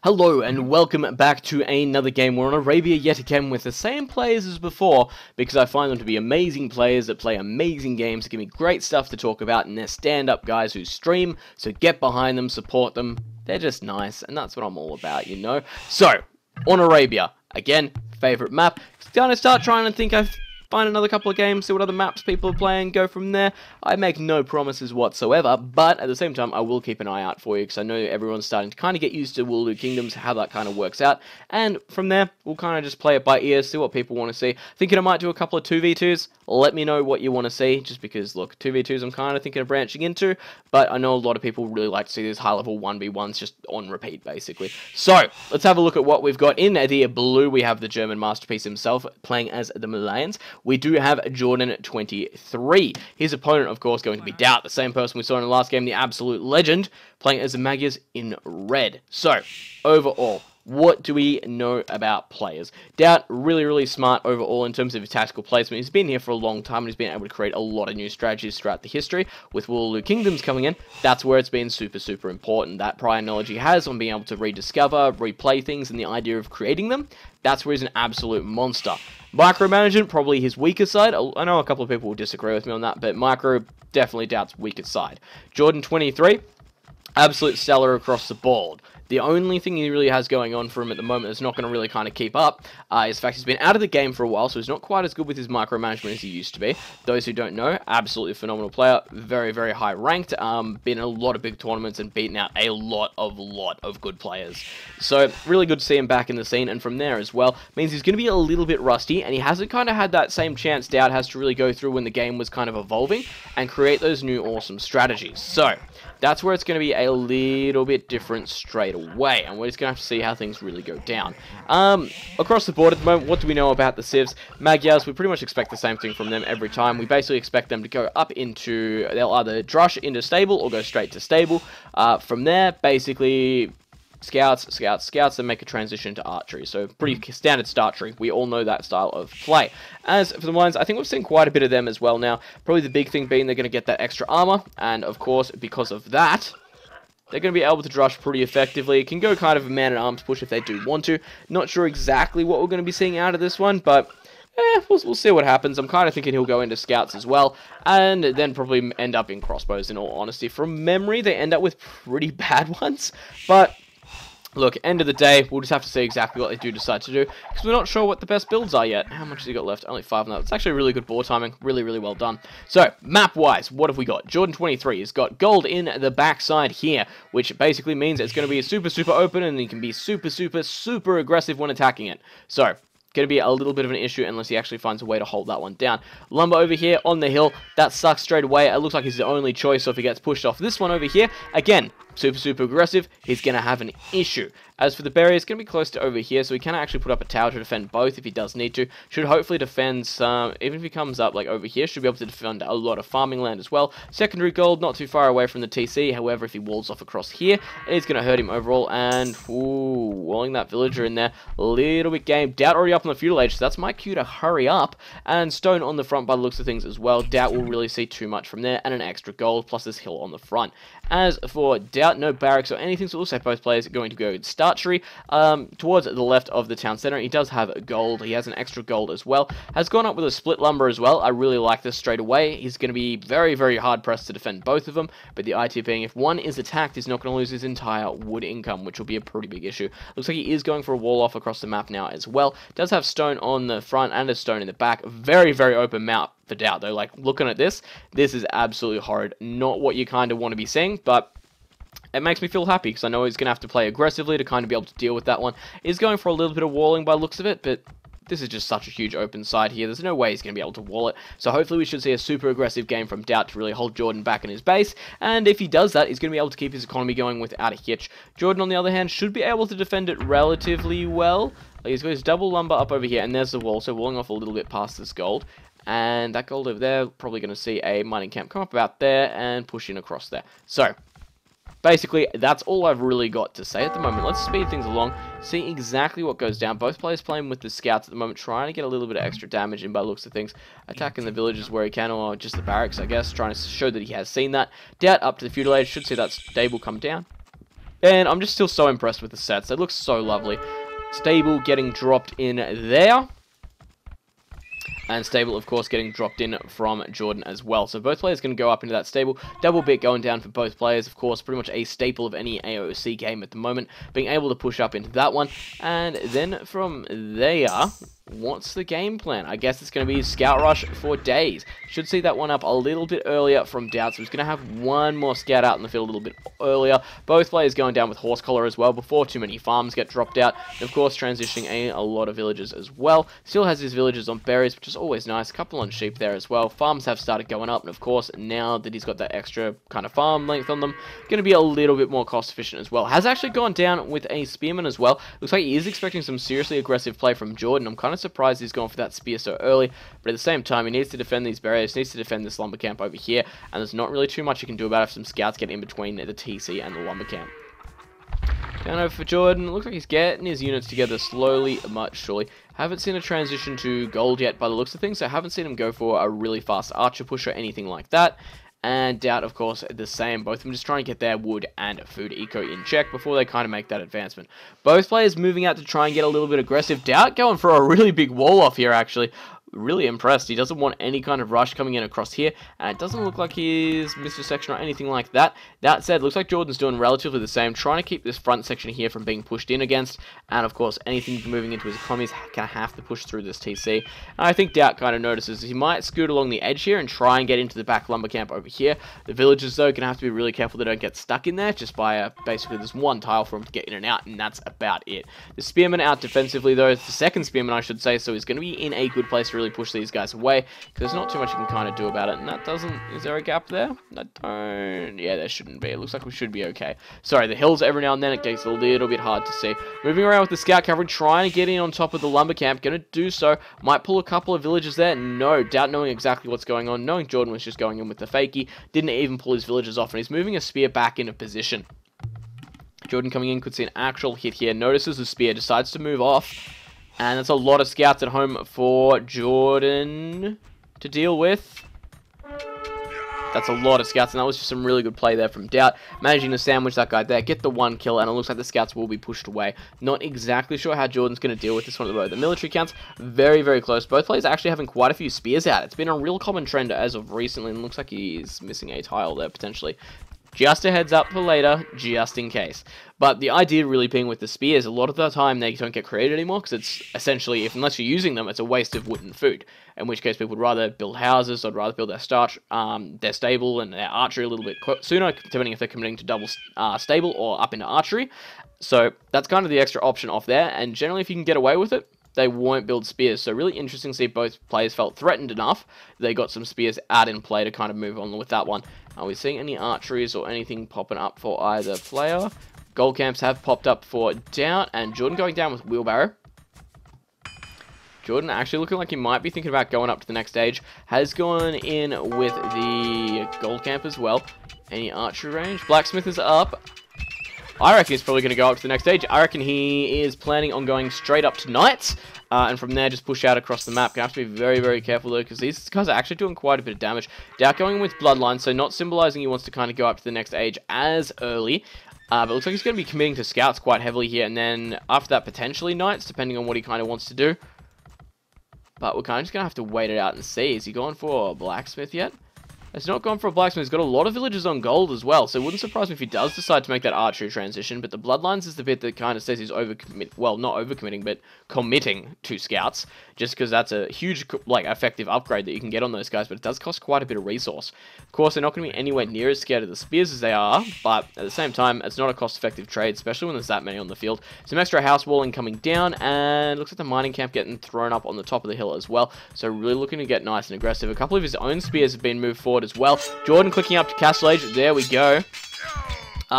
Hello and welcome back to another game. We're on Arabia yet again with the same players as before because I find them to be amazing players that play amazing games, that give me great stuff to talk about, and they're stand-up guys who stream, so get behind them, support them. They're just nice, and that's what I'm all about, you know? So, on Arabia, again, favourite map. Gonna start trying to think I've find another couple of games, see what other maps people are playing, go from there. I make no promises whatsoever, but at the same time, I will keep an eye out for you, because I know everyone's starting to kind of get used to Wooloo Kingdoms, how that kind of works out, and from there, we'll kind of just play it by ear, see what people want to see. Thinking I might do a couple of 2v2s, let me know what you want to see, just because, look, 2v2s I'm kind of thinking of branching into, but I know a lot of people really like to see these high-level 1v1s just on repeat, basically. So, let's have a look at what we've got. In the blue, we have the German masterpiece himself, playing as the Malians. We do have Jordan 23. His opponent, of course, going to be Daut, the same person we saw in the last game, the absolute legend, playing as the Magyars in red. So, overall, what do we know about players? Daut, really smart overall in terms of his tactical placement. He's been here for a long time and he's been able to create a lot of new strategies throughout the history. With Wooloo Kingdoms coming in, that's where it's been super important. That prior knowledge he has on being able to rediscover, replay things, and the idea of creating them, that's where he's an absolute monster. Micromanagement, probably his weaker side. I know a couple of people will disagree with me on that, but micro, definitely Daut's weakest side. Jordan 23, absolute stellar across the board. The only thing he really has going on for him at the moment that's not going to really kind of keep up is the fact he's been out of the game for a while, so he's not quite as good with his micromanagement as he used to be. Those who don't know, absolutely phenomenal player, very high ranked, been in a lot of big tournaments and beaten out a lot of good players. So really good to see him back in the scene, and from there as well, means he's going to be a little bit rusty, and he hasn't kind of had that same chance Daut has to really go through when the game was kind of evolving and create those new awesome strategies. So that's where it's going to be a little bit different straight away, and we're just going to have to see how things really go down. Across the board at the moment, what do we know about the Civs? Magyars, we pretty much expect the same thing from them every time. We basically expect them to go up into, they'll either drush into stable or go straight to stable. From there, basically scouts, and make a transition to archery. So pretty standard start tree. We all know that style of play. As for the Malians, I think we've seen quite a bit of them as well now. Probably the big thing being they're going to get that extra armor, and of course, because of that, they're going to be able to drush pretty effectively. Can go kind of a man-at-arms push if they do want to. Not sure exactly what we're going to be seeing out of this one, but we'll see what happens. I'm kind of thinking he'll go into scouts as well, and then probably end up in crossbows, in all honesty. From memory, they end up with pretty bad ones, but look, end of the day, we'll just have to see exactly what they do decide to do, because we're not sure what the best builds are yet. How much has he got left? Only 5 now. It's actually really good board timing. Really well done. So, map-wise, what have we got? Jordan 23 has got gold in the backside here, which basically means it's going to be super open, and he can be super aggressive when attacking it. So, going to be a little bit of an issue unless he actually finds a way to hold that one down. Lumber over here on the hill, that sucks straight away. It looks like he's the only choice, so if he gets pushed off this one over here, again, super aggressive, he's going to have an issue. As for the barrier, it's going to be close to over here, so he can actually put up a tower to defend both if he does need to. Should hopefully defend some, even if he comes up like over here, should be able to defend a lot of farming land as well. Secondary gold, not too far away from the TC, however, if he walls off across here, it's going to hurt him overall, and, ooh, walling that villager in there, a little bit game. Daut already up on the feudal age, so that's my cue to hurry up, and stone on the front by the looks of things as well. Daut will really see too much from there, and an extra gold, plus this hill on the front. As for Daut, no barracks or anything, so it looks like both players are going to go start tree. Towards the left of the town center, he does have gold. He has an extra gold as well. Has gone up with a split lumber as well. I really like this straight away. He's going to be very hard pressed to defend both of them, but the idea being if one is attacked, he's not going to lose his entire wood income, which will be a pretty big issue. Looks like he is going for a wall off across the map now as well. Does have stone on the front and a stone in the back. Very open map for Daut though. Like, looking at this is absolutely horrid. Not what you kind of want to be seeing, but it makes me feel happy, because I know he's going to have to play aggressively to kind of be able to deal with that one. He's going for a little bit of walling by the looks of it, but this is just such a huge open side here. There's no way he's going to be able to wall it. So hopefully we should see a super aggressive game from Daut to really hold Jordan back in his base. And if he does that, he's going to be able to keep his economy going without a hitch. Jordan, on the other hand, should be able to defend it relatively well. He's got his double lumber up over here, and there's the wall, so walling off a little bit past this gold. And that gold over there, probably going to see a mining camp come up about there and push in across there. So, basically, that's all I've really got to say at the moment. Let's speed things along, see exactly what goes down. Both players playing with the scouts at the moment, trying to get a little bit of extra damage in by the looks of things. Attacking the villages where he can, or just the barracks, I guess, trying to show that he has seen that. Daut up to the feudal age, should see that stable come down. And I'm just still so impressed with the sets. They look so lovely. Stable getting dropped in there. And Stable, of course, getting dropped in from Jordan as well. So both players going to go up into that Stable. Double bit going down for both players. Of course, pretty much a staple of any AOC game at the moment. Being able to push up into that one. And then from there, what's the game plan? I guess it's going to be Scout Rush for days. Should see that one up a little bit earlier from Daut. So he's going to have one more scout out in the field a little bit earlier. Both players going down with Horse Collar as well before too many farms get dropped out. And of course, transitioning a lot of villages as well. Still has his villages on berries, which is always nice. A couple on sheep there as well. Farms have started going up. And of course, now that he's got that extra kind of farm length on them, going to be a little bit more cost efficient as well. Has actually gone down with a Spearman as well. Looks like he is expecting some seriously aggressive play from Jordan. I'm kind of surprised he's gone for that spear so early, but at the same time, he needs to defend these barriers, needs to defend this lumber camp over here, and there's not really too much you can do about it if some scouts get in between the TC and the lumber camp. Down over for Jordan. Looks like he's getting his units together slowly but surely. Haven't seen a transition to gold yet by the looks of things, so haven't seen him go for a really fast archer push or anything like that. And Daut, of course, the same. Both of them just trying to get their wood and food eco in check before they kind of make that advancement. Both players moving out to try and get a little bit aggressive. Daut going for a really big wall off here, actually. Really impressed. He doesn't want any kind of rush coming in across here, and it doesn't look like he's missed a section or anything like that. That said, looks like Jordan's doing relatively the same, trying to keep this front section here from being pushed in against, and of course, anything moving into his economy is going to have to push through this TC. And I think Daut kind of notices he might scoot along the edge here and try and get into the back lumber camp over here. The villagers, though, going to have to be really careful they don't get stuck in there, just by basically there's one tile for him to get in and out, and that's about it. The Spearman out defensively, though, it's the second Spearman, I should say, so he's going to be in a good place to really push these guys away, because there's not too much you can kind of do about it. And that doesn't, is there a gap there? I don't, yeah, there shouldn't be. It looks like we should be okay. Sorry, the hills every now and then it gets a little bit hard to see. Moving around with the scout cavalry, trying to get in on top of the lumber camp, gonna do so. Might pull a couple of villages there. No, Daut knowing exactly what's going on, knowing Jordan was just going in with the fakie, didn't even pull his villagers off, and he's moving a spear back into position. Jordan coming in, could see an actual hit here, notices the spear, decides to move off. And that's a lot of scouts at home for Jordan to deal with. That's a lot of scouts, and that was just some really good play there from Daut. Managing to sandwich that guy there, get the one kill, and it looks like the scouts will be pushed away. Not exactly sure how Jordan's going to deal with this one at the moment. The military counts very, very close. Both players actually having quite a few spears out. It's been a real common trend as of recently, and looks like he's missing a tile there, potentially. Just a heads up for later, just in case. But the idea really being with the spears, a lot of the time they don't get created anymore, because it's essentially, unless you're using them, it's a waste of wood and food. In which case people would rather build houses, or rather build their their stable and their archery a little bit sooner, depending if they're committing to double stable or up into archery. So that's kind of the extra option off there, and generally if you can get away with it, they won't build spears. So really interesting to see both players felt threatened enough. They got some spears out in play to kind of move on with that one. Are we seeing any archeries or anything popping up for either player? Gold camps have popped up for Daut, and Jordan going down with wheelbarrow. Jordan actually looking like he might be thinking about going up to the next stage. Has gone in with the gold camp as well. Any archery range? Blacksmith is up. I reckon he's probably going to go up to the next stage. I reckon he is planning on going straight up to Knights. And from there, just push out across the map. Gonna have to be very, very careful, though, because these guys are actually doing quite a bit of damage. Daut going with Bloodline, so not symbolizing he wants to kind of go up to the next age as early. But it looks like he's going to be committing to Scouts quite heavily here. And then after that, potentially Knights, depending on what he kind of wants to do. But we're kind of just going to have to wait it out and see. Is he going for a Blacksmith yet? It's not gone for a Blacksmith. He's got a lot of villagers on gold as well, so it wouldn't surprise me if he does decide to make that archery transition, but the Bloodlines is the bit that kind of says he's overcommitting, well, not overcommitting, but committing to Scouts, just because that's a huge, like, effective upgrade that you can get on those guys, but it does cost quite a bit of resource. Of course, they're not going to be anywhere near as scared of the spears as they are, but at the same time, it's not a cost-effective trade, especially when there's that many on the field. Some extra house walling coming down, and looks like the mining camp getting thrown up on the top of the hill as well, so really looking to get nice and aggressive. A couple of his own spears have been moved forward as well. Jordan clicking up to Castle Age. There we go.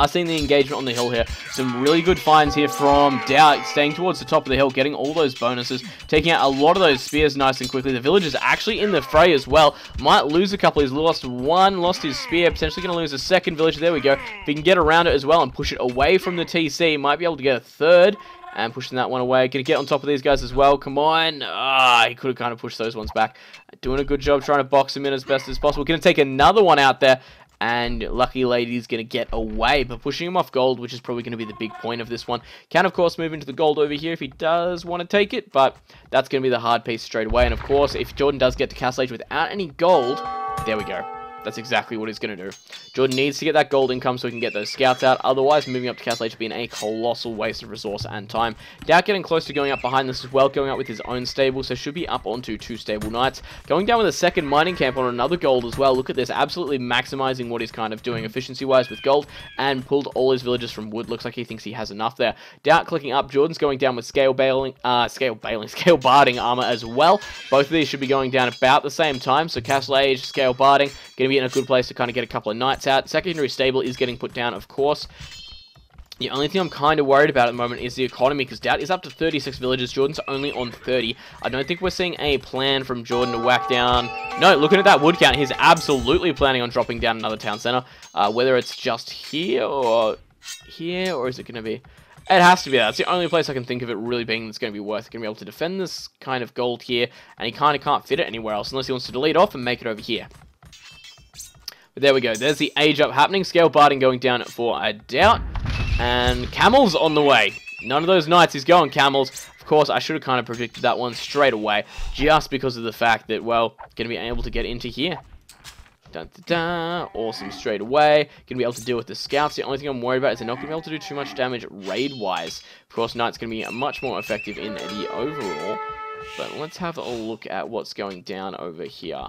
Seeing the engagement on the hill here. Some really good finds here from Daut, staying towards the top of the hill, getting all those bonuses, taking out a lot of those spears nice and quickly. The villagers actually in the fray as well. Might lose a couple. He's lost one, lost his spear, potentially going to lose a second villager. There we go. If he can get around it as well and push it away from the TC, might be able to get a third. And pushing that one away. Gonna get on top of these guys as well. Come on. He could have kind of pushed those ones back. Doing a good job trying to box him in as best as possible. Gonna take another one out there. And Lucky Lady's going to get away, but pushing him off gold, which is probably going to be the big point of this one. Can, of course, move into the gold over here if he does want to take it, but that's going to be the hard piece straight away. And, of course, if Jordan does get to Castle Age without any gold, there we go. That's exactly what he's going to do. Jordan needs to get that gold income so he can get those scouts out. Otherwise, moving up to Castle Age has been a colossal waste of resource and time. Daut getting close to going up behind this as well, going up with his own stable, so should be up onto 2 stable knights. Going down with a second mining camp on another gold as well. Look at this, absolutely maximizing what he's kind of doing efficiency-wise with gold, and pulled all his villagers from wood. Looks like he thinks he has enough there. Daut clicking up. Jordan's going down with scale barding armor as well. Both of these should be going down about the same time, so Castle Age, scale barding, going to be in a good place to kind of get a couple of knights out. Secondary stable is getting put down, of course. The only thing I'm kind of worried about at the moment is the economy, because Daut is up to 36 villages. Jordan's only on 30. I don't think we're seeing a plan from Jordan to whack down. No, looking at that wood count, he's absolutely planning on dropping down another town center. Whether it's just here, or is it going to be... It has to be. That's the only place I can think of it really being that's going to be worth. Going to be able to defend this kind of gold here, and he kind of can't fit it anywhere else, unless he wants to delete off and make it over here. But there we go. There's the age up happening. Scale barding going down for a Daut. And camels on the way. None of those knights is going camels. Of course, I should have kind of predicted that one straight away. Just because of the fact that, well, going to be able to get into here. Dun, dun, dun. Awesome straight away. Going to be able to deal with the scouts. The only thing I'm worried about is they're not going to be able to do too much damage raid-wise. Of course, Knight's going to be much more effective in the overall. But let's have a look at what's going down over here.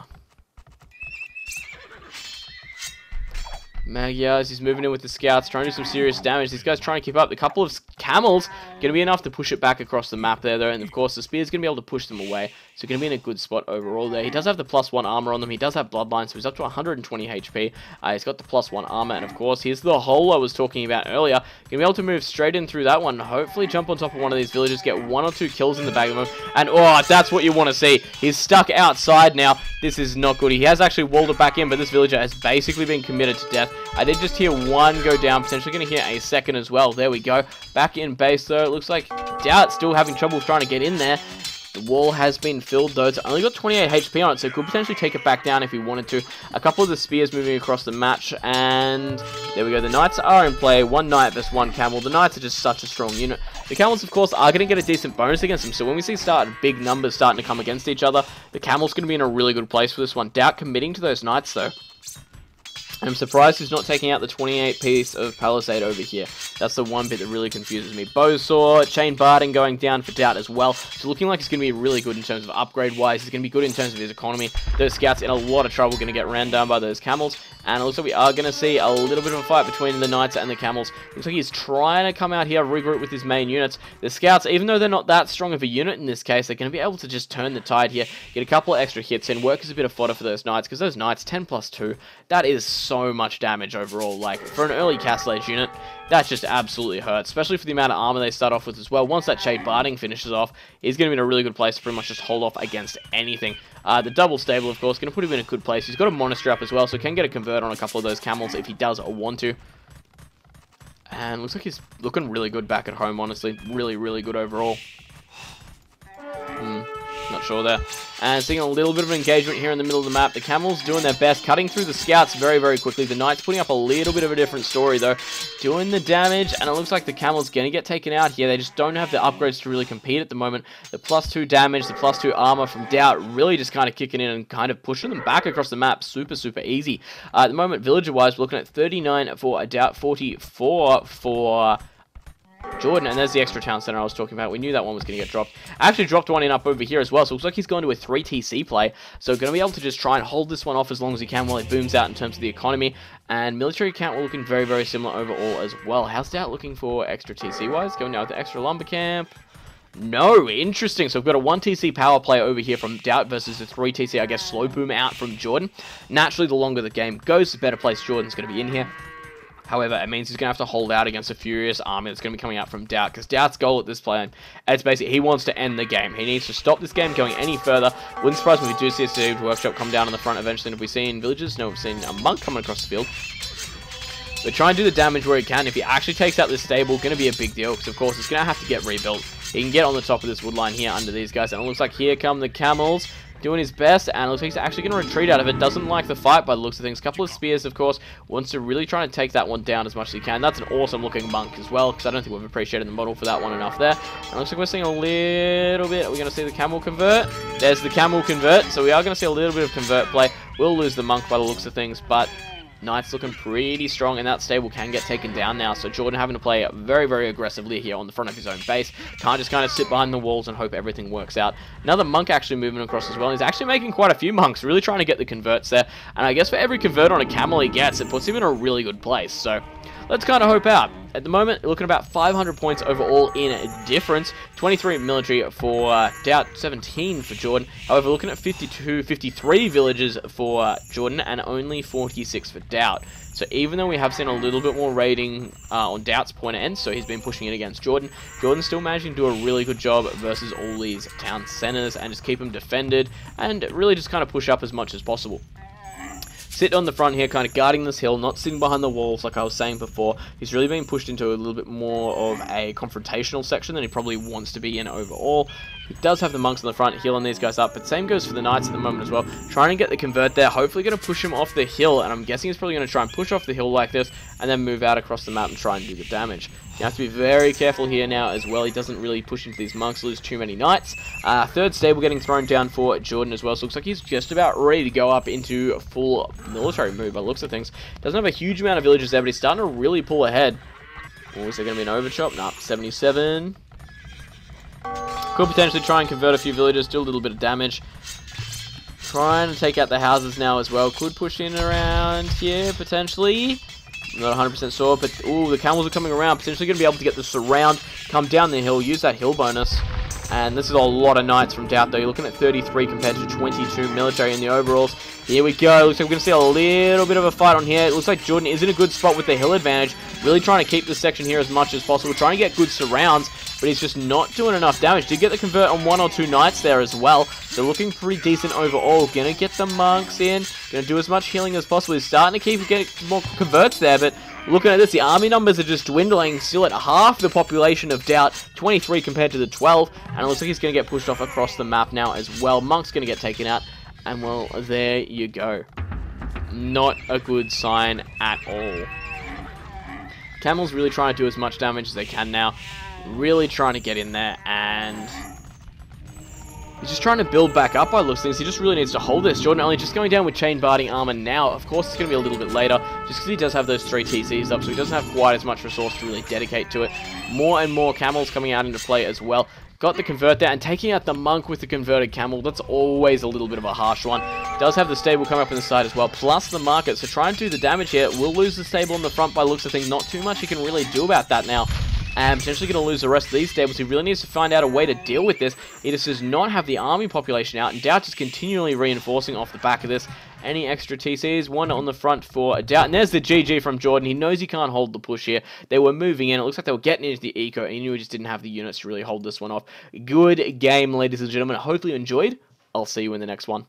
Magyars, he's moving in with the scouts, trying to do some serious damage. These guys trying to keep up. A couple of camels going to be enough to push it back across the map there, though. And, of course, the spear's going to be able to push them away. So, going to be in a good spot overall there. He does have the +1 armor on them. He does have bloodline, so he's up to 120 HP. He's got the +1 armor. And, of course, here's the hole I was talking about earlier. Going to be able to move straight in through that one. Hopefully, jump on top of one of these villagers, get 1 or 2 kills in the bag of them. And, oh, that's what you want to see. He's stuck outside now. This is not good. He has actually walled it back in, but this villager has basically been committed to death. I did just hear one go down, potentially going to hear a second as well. There we go. Back in base, though. It looks like Daut still having trouble trying to get in there. The wall has been filled, though. It's only got 28 HP on it, so it could potentially take it back down if he wanted to. A couple of the spears moving across the match, and there we go. The knights are in play. 1 knight versus 1 camel. The knights are just such a strong unit. The camels, of course, are going to get a decent bonus against them, so when we see big numbers starting to come against each other, the camel's going to be in a really good place for this one. Daut committing to those knights, though. I'm surprised he's not taking out the 28 piece of Palisade over here. That's the one bit that really confuses me. Bowsaw, Chain Barding going down for Daut as well. So looking like it's going to be really good in terms of upgrade-wise. He's going to be good in terms of his economy. Those scouts in a lot of trouble, going to get ran down by those camels. And it looks like we are going to see a little bit of a fight between the knights and the camels. Looks like he's trying to come out here, regroup with his main units. The scouts, even though they're not that strong of a unit in this case, they're going to be able to just turn the tide here, get a couple of extra hits in, work as a bit of fodder for those knights, because those knights, 10+2, that is so much damage overall. Like, for an early Castle Age unit, that just absolutely hurts, especially for the amount of armor they start off with as well. Once that Shade Barding finishes off, he's going to be in a really good place to pretty much just hold off against anything. The double stable, of course, going to put him in a good place. He's got a monastery up as well, so can get a convert on a couple of those camels if he does or want to. And looks like he's looking really good back at home, honestly. Really, really good overall. Not sure there. And seeing a little bit of engagement here in the middle of the map. The camels doing their best, cutting through the scouts very, very quickly. The knights putting up a little bit of a different story, though. Doing the damage, and it looks like the camels going to get taken out here. They just don't have the upgrades to really compete at the moment. The +2 damage, the +2 armor from Daut really just kind of kicking in and kind of pushing them back across the map. Super, super easy. At the moment, villager-wise, we're looking at 39 for a Daut, 44 for Jordan, and there's the extra town center I was talking about. We knew that one was going to get dropped. I actually dropped one in up over here as well, so it looks like he's going to a 3 TC play. So going to be able to just try and hold this one off as long as he can while it booms out in terms of the economy. And military count, we're looking very, very similar overall as well. How's Daut looking for extra TC-wise? Going down with the extra lumber camp. No, interesting. So we've got a 1 TC power play over here from Daut versus a 3 TC, I guess, slow boom out from Jordan. Naturally, the longer the game goes, the better place Jordan's going to be in here. However, it means he's going to have to hold out against a furious army that's going to be coming out from Daut, because Daut's goal at this play, it's basically he wants to end the game. He needs to stop this game going any further. Wouldn't surprise me if we do see a Siege Workshop come down on the front eventually. And have we seen villagers? No, we've seen a monk coming across the field. But try and do the damage where he can. If he actually takes out this stable, going to be a big deal, because of course it's going to have to get rebuilt. He can get on the top of this wood line here under these guys, and it looks like here come the camels. doing his best, and it looks like he's actually going to retreat out of it. Doesn't like the fight by the looks of things. Couple of spears, of course. Wants to really try and take that one down as much as he can. That's an awesome looking monk as well, because I don't think we've appreciated the model for that one enough there. And it looks like we're seeing a little bit. Are we going to see the camel convert? There's the camel convert, so we are going to see a little bit of convert play. We'll lose the monk by the looks of things, but Knight's looking pretty strong, and that stable can get taken down now. So Jordan having to play very, very aggressively here on the front of his own base. Can't just kind of sit behind the walls and hope everything works out. Another monk actually moving across as well. He's actually making quite a few monks, really trying to get the converts there. And I guess for every convert on a camel he gets, it puts him in a really good place. So let's kind of hope out. At the moment, looking about 500 points overall in difference. 23 military for Daut, 17 for Jordan. However, looking at 53 villages for Jordan and only 46 for Daut. So even though we have seen a little bit more raiding on Daut's point of end, so he's been pushing it against Jordan, Jordan's still managing to do a really good job versus all these town centers and just keep them defended and really just kind of push up as much as possible. Sit on the front here, kind of guarding this hill, not sitting behind the walls like I was saying before. He's really being pushed into a little bit more of a confrontational section than he probably wants to be in overall. He does have the monks on the front, healing these guys up, but same goes for the knights at the moment as well. Trying to get the convert there, hopefully going to push him off the hill, and I'm guessing he's probably going to try and push off the hill like this, and then move out across the map and try and do the damage. You have to be very careful here now as well. He doesn't really push into these monks, lose too many knights. Third stable getting thrown down for Jordan as well, so looks like he's just about ready to go up into full military move by the looks of things. Doesn't have a huge amount of villages there, but he's starting to really pull ahead. Or is there going to be an overchop? Nah, 77. Could potentially try and convert a few villages, do a little bit of damage. Trying to take out the houses now as well. Could push in around here, potentially. Not 100% sure, but ooh, the camels are coming around. Potentially going to be able to get the surround, come down the hill, use that hill bonus. And this is a lot of knights from Daut, though. You're looking at 33 compared to 22 military in the overalls. Here we go. Looks like we're going to see a little bit of a fight on here. It looks like Jordan is in a good spot with the hill advantage. Really trying to keep this section here as much as possible. Trying to get good surrounds, but he's just not doing enough damage. Did get the convert on one or two knights there as well. So looking pretty decent overall. Going to get the monks in. Going to do as much healing as possible. He's starting to keep getting more converts there, but looking at this, the army numbers are just dwindling, still at half the population of Daut, 23 compared to the 12, and it looks like he's going to get pushed off across the map now as well. Monk's going to get taken out, and well, there you go. Not a good sign at all. Camel's really trying to do as much damage as they can now, really trying to get in there, and he's just trying to build back up by looks things. He just really needs to hold this. Jordan only just going down with chain barding armor now. Of course, it's going to be a little bit later, just because he does have those 3 TCs up, so he doesn't have quite as much resource to really dedicate to it. More and more camels coming out into play as well. Got the convert there, and taking out the monk with the converted camel, that's always a little bit of a harsh one. Does have the stable come up on the side as well, plus the market, so try and do the damage here. We'll lose the stable on the front by looks of things. Not too much he can really do about that now. And potentially going to lose the rest of these stables. He really needs to find out a way to deal with this. He just does not have the army population out, and Daut is continually reinforcing off the back of this. Any extra TCs? One on the front for Daut, and there's the GG from Jordan. He knows he can't hold the push here. They were moving in. It looks like they were getting into the eco, and he knew he just didn't have the units to really hold this one off. Good game, ladies and gentlemen. Hopefully you enjoyed. I'll see you in the next one.